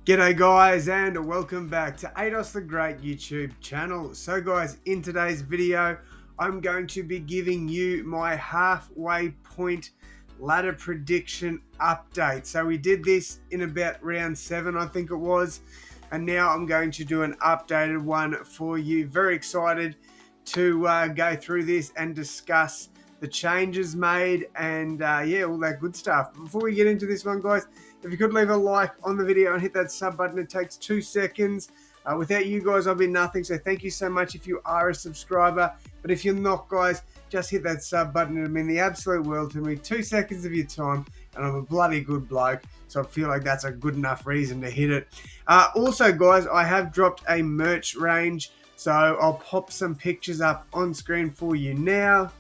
G'day guys and welcome back to AdosTheGreat YouTube channel. So guys, in today's video, I'm going to be giving you my halfway point ladder prediction update. So we did this in about round 7, I think it was. And now I'm going to do an updated one for you. Very excited to go through this and discuss the changes made and all that good stuff. Before we get into this one, guys, if you could leave a like on the video and hit that sub button, it takes 2 seconds. Without you guys, I'll be nothing. So thank you so much if you are a subscriber. But if you're not, guys, just hit that sub button. It'll mean the absolute world to me. 2 seconds of your time, and I'm a bloody good bloke. So I feel like that's a good enough reason to hit it. Also, guys, I have dropped a merch range. So I'll pop some pictures up on screen for you now.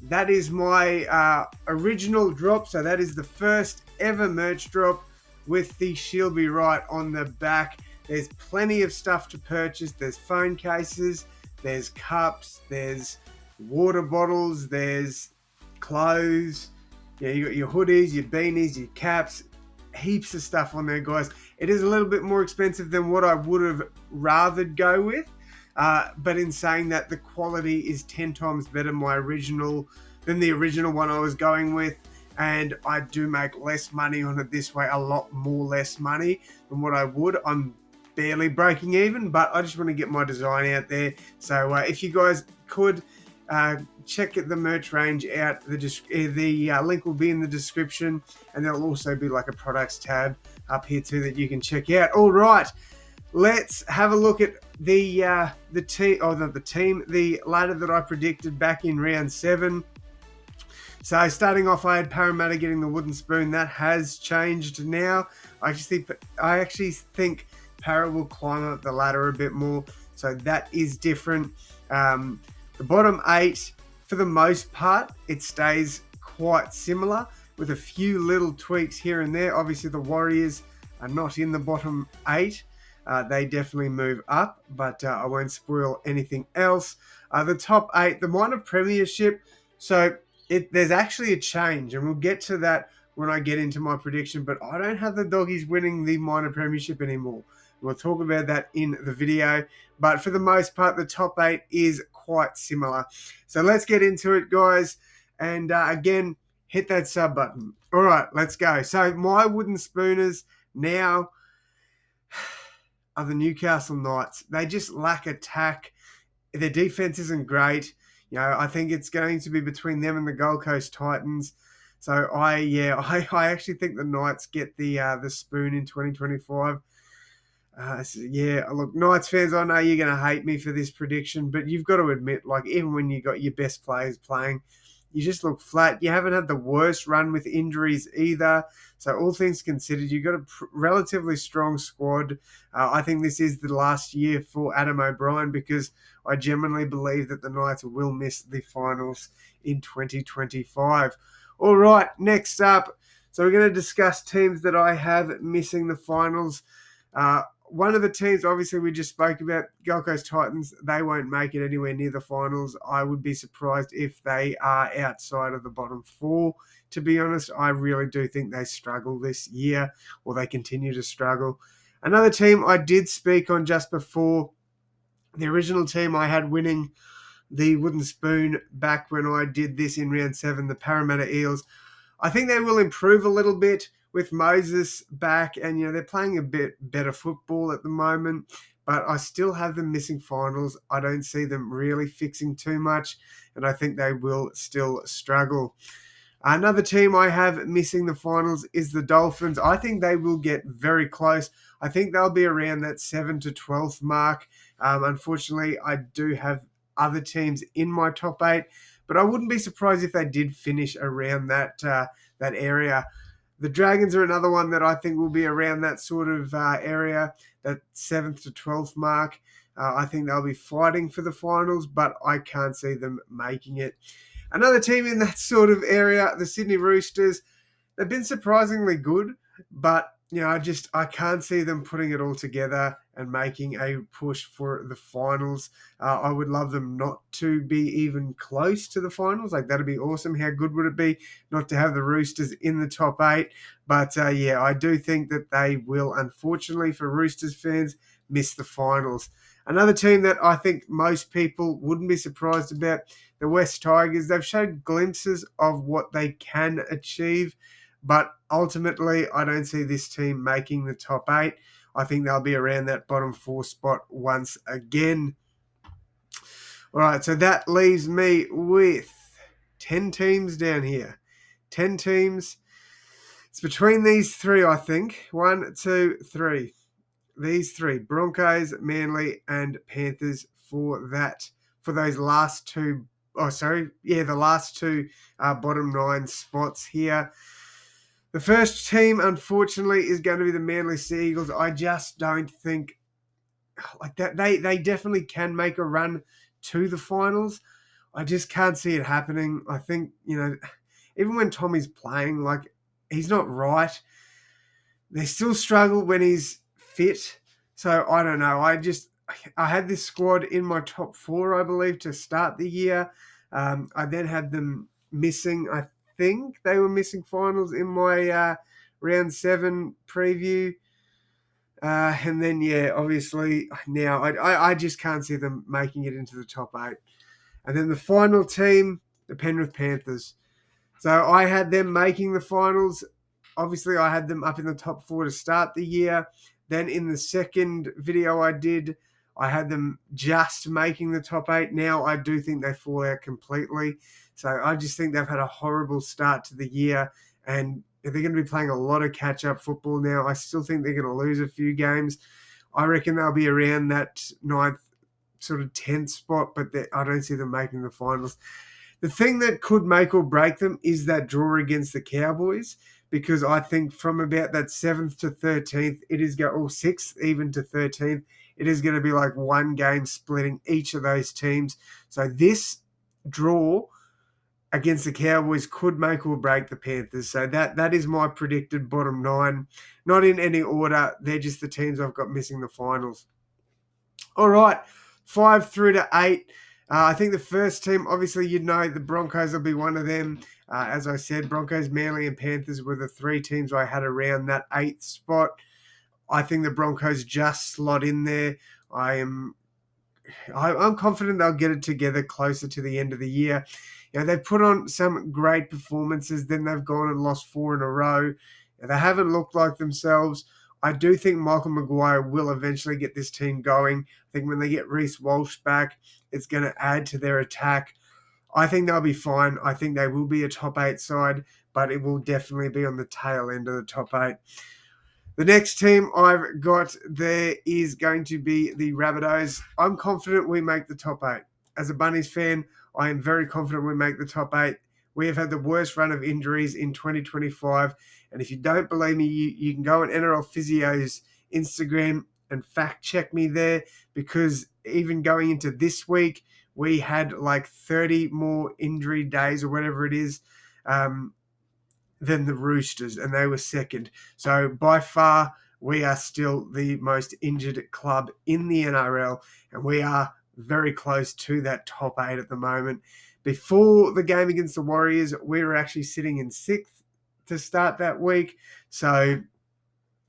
That is my original drop. So that is the first ever merch drop with the Shield Be Right on the back. There's plenty of stuff to purchase. There's phone cases, there's cups, there's water bottles, there's clothes. Yeah, you got your hoodies, your beanies, your caps, heaps of stuff on there, guys. It is a little bit more expensive than what I would have rathered go with. But in saying that, the quality is 10 times better than the original one I was going with, and I do make less money on it this way, a lot more less money than what I would. I'm barely breaking even, but I just want to get my design out there. So if you guys could check the merch range out, the link will be in the description, and there'll also be like a products tab up here too that you can check out. All right. Let's have a look at the ladder that I predicted back in round 7. So starting off, I had Parramatta getting the wooden spoon. That has changed now. I actually think Para will climb up the ladder a bit more. So that is different. The bottom 8, for the most part, it stays quite similar with a few little tweaks here and there. Obviously, the Warriors are not in the bottom 8. They definitely move up, but I won't spoil anything else. The top 8, the minor premiership. So there's actually a change, and we'll get to that when I get into my prediction, but I don't have the Doggies winning the minor premiership anymore. We'll talk about that in the video, but for the most part, the top 8 is quite similar. So let's get into it, guys, and again, hit that sub button. All right, let's go. So my wooden spooners now are the Newcastle Knights. They just lack attack. Their defense isn't great. You know, I think it's going to be between them and the Gold Coast Titans. So I actually think the Knights get the spoon in 2025. Look, Knights fans, I know you're going to hate me for this prediction, but you've got to admit, like, even when you got your best players playing, you just look flat. You haven't had the worst run with injuries either. So all things considered, you've got a relatively strong squad. I think this is the last year for Adam O'Brien, because I genuinely believe that the Knights will miss the finals in 2025. All right, next up. So we're going to discuss teams that I have missing the finals. One of the teams, obviously, we just spoke about, Gold Coast Titans. They won't make it anywhere near the finals. I would be surprised if they are outside of the bottom 4. To be honest, I really do think they struggle this year, or they continue to struggle. Another team I did speak on just before, the original team I had winning the wooden spoon back when I did this in round 7, the Parramatta Eels. I think they will improve a little bit with Moses back, and they're playing a bit better football at the moment, but I still have them missing finals. I don't see them really fixing too much, and I think they will still struggle. Another team I have missing the finals is the Dolphins. I think they will get very close. I think they'll be around that 7 to 12th mark. Unfortunately, I do have other teams in my top 8, but I wouldn't be surprised if they did finish around that area. The Dragons are another one that I think will be around that sort of area, that 7th to 12th mark. I think they'll be fighting for the finals, but I can't see them making it. Another team in that sort of area, the Sydney Roosters, they've been surprisingly good, but I can't see them putting it all together and making a push for the finals. I would love them not to be even close to the finals. Like, that'd be awesome. How good would it be not to have the Roosters in the top 8? But yeah, I do think that they will, unfortunately for Roosters fans, miss the finals. Another team that I think most people wouldn't be surprised about, the West Tigers. They've showed glimpses of what they can achieve, but ultimately, I don't see this team making the top 8. I think they'll be around that bottom 4 spot once again. All right, so that leaves me with 10 teams down here. 10 teams. It's between these three, I think. 1, 2, 3. These three, Broncos, Manly, and Panthers for those last two. Oh, sorry. Yeah, the last two bottom 9 spots here. The first team, unfortunately, is going to be the Manly Sea Eagles. I just don't think like that. They definitely can make a run to the finals. I just can't see it happening. I think, even when Tommy's playing, like, he's not right. They still struggle when he's fit. So I don't know. I had this squad in my top 4, I believe, to start the year. I then had them missing. I think they were missing finals in my round 7 preview. And then, yeah, obviously now I just can't see them making it into the top 8. And then the final team, the Penrith Panthers. So I had them making the finals. Obviously, I had them up in the top 4 to start the year. Then in the second video I did, I had them just making the top 8. Now I do think they fall out completely. So I just think they've had a horrible start to the year, and they're going to be playing a lot of catch-up football now. I still think they're going to lose a few games. I reckon they'll be around that 9th, sort of 10th spot, but I don't see them making the finals. The thing that could make or break them is that draw against the Cowboys, because I think from about that 7th to 13th, it is or 6th even to 13th, it is going to be like one game splitting each of those teams. So this draw against the Cowboys could make or break the Panthers. So that is my predicted bottom 9. Not in any order. They're just the teams I've got missing the finals. All right, 5 through to 8. I think the first team, obviously, the Broncos will be one of them. As I said, Broncos, Manly, and Panthers were the 3 teams I had around that 8th spot. I think the Broncos just slot in there. I'm confident they'll get it together closer to the end of the year. They've put on some great performances, then they've gone and lost 4 in a row. They haven't looked like themselves. I do think Michael Maguire will eventually get this team going. I think when they get Reece Walsh back, it's going to add to their attack. I think they'll be fine. I think they will be a top 8 side, but it will definitely be on the tail end of the top 8. The next team I've got there is going to be the Rabbitohs. I'm confident we make the top 8. As a Bunnies fan, I am very confident we make the top 8. We have had the worst run of injuries in 2025. And if you don't believe me, you can go on NRL Physio's Instagram and fact check me there, because even going into this week, we had like 30 more injury days or whatever it is than the Roosters, and they were second. So by far, we are still the most injured club in the NRL, and we are very close to that top 8 at the moment. Before the game against the Warriors, we were actually sitting in 6th to start that week. So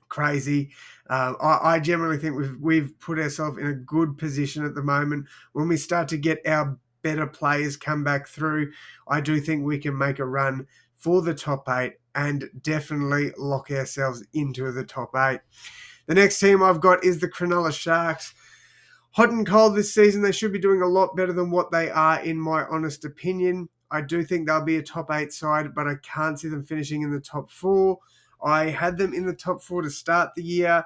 crazy. I generally think we've put ourselves in a good position at the moment. When we start to get our better players come back through, I do think we can make a run for the top 8 and definitely lock ourselves into the top 8. The next team I've got is the Cronulla Sharks. Hot and cold this season. They should be doing a lot better than what they are, in my honest opinion. I do think they'll be a top 8 side, but I can't see them finishing in the top 4. I had them in the top 4 to start the year.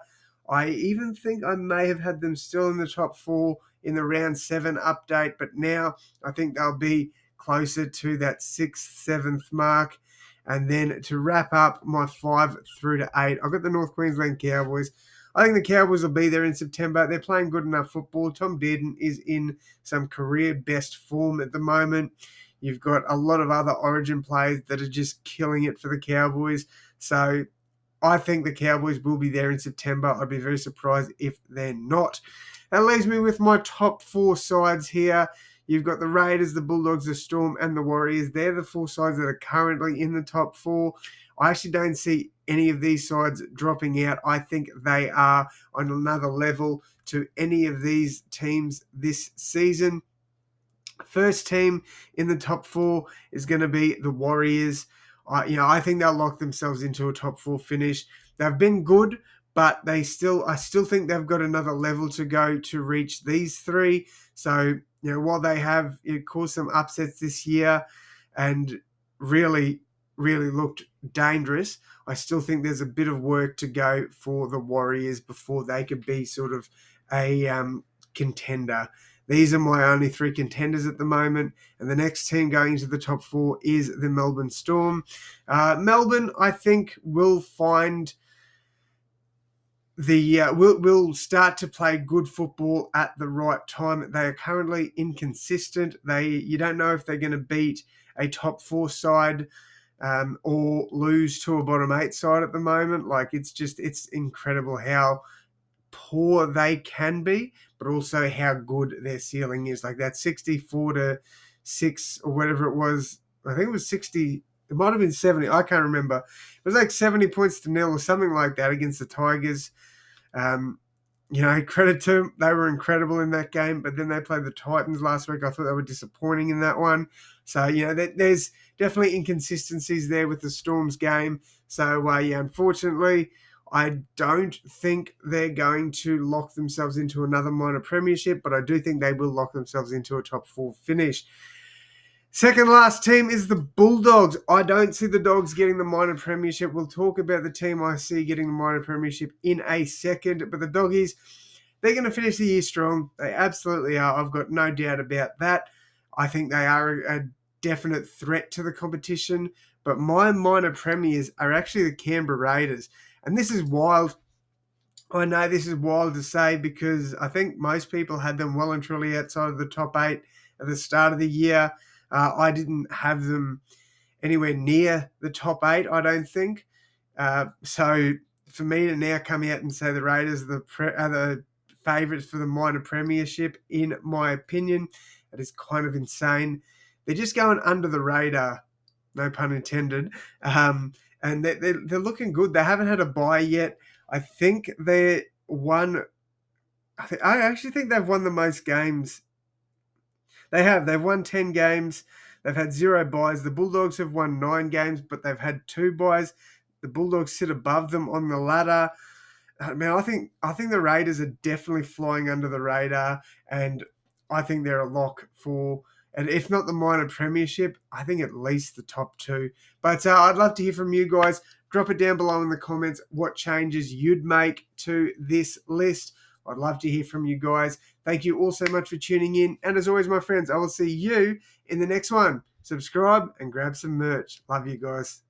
I even think I may have had them still in the top 4 in the round 7 update, but now I think they'll be closer to that 6th, 7th mark. And then to wrap up my 5 through to 8, I've got the North Queensland Cowboys. I think the Cowboys will be there in September. They're playing good enough football. Tom Dearden is in some career best form at the moment. You've got a lot of other Origin players that are just killing it for the Cowboys. So I think the Cowboys will be there in September. I'd be very surprised if they're not. That leaves me with my top 4 sides here. You've got the Raiders, the Bulldogs, the Storm, and the Warriors. They're the 4 sides that are currently in the top 4. I actually don't see any of these sides dropping out. I think they are on another level to any of these teams this season. First team in the top 4 is going to be the Warriors. I think they'll lock themselves into a top 4 finish. They've been good, but I still think they've got another level to go to reach these 3. So, while they have caused some upsets this year and really, really looked dangerous, I still think there's a bit of work to go for the Warriors before they could be sort of a contender. These are my only 3 contenders at the moment. And the next team going into the top 4 is the Melbourne Storm. Melbourne, I think, will find will start to play good football at the right time. They are currently inconsistent. You don't know if they're going to beat a top 4 side or lose to a bottom 8 side at the moment. Like, it's incredible how poor they can be, but also how good their ceiling is. Like that 64-6 or whatever it was. I think it was 60. It might have been 70. I can't remember. It was like 70 points to nil or something like that against the Tigers. Credit to them. They were incredible in that game, but then they played the Titans last week. I thought they were disappointing in that one. So, there's definitely inconsistencies there with the Storm's game. So, unfortunately, I don't think they're going to lock themselves into another minor premiership, but I do think they will lock themselves into a top 4 finish. Second last team is the Bulldogs. I don't see the Dogs getting the minor premiership. We'll talk about the team I see getting the minor premiership in a second, but the Doggies, they're going to finish the year strong. They absolutely are. I've got no doubt about that. I think they are a definite threat to the competition, but my minor premiers are actually the Canberra Raiders. And this is wild. I know this is wild to say because I think most people had them well and truly outside of the top 8 at the start of the year. I didn't have them anywhere near the top 8, I don't think. So for me to now come out and say the Raiders are the favourites for the minor premiership, in my opinion, that is kind of insane. They're just going under the radar, no pun intended. And they're looking good. They haven't had a bye yet. I think I actually think they've won the most games. They have. They've won 10 games. They've had 0 byes. The Bulldogs have won 9 games, but they've had 2 byes. The Bulldogs sit above them on the ladder. I mean, I think the Raiders are definitely flying under the radar, and I think they're a lock for, and if not the minor premiership, I think at least the top 2. But I'd love to hear from you guys. Drop it down below in the comments what changes you'd make to this list. I'd love to hear from you guys. Thank you all so much for tuning in. And as always, my friends, I will see you in the next one. Subscribe and grab some merch. Love you guys.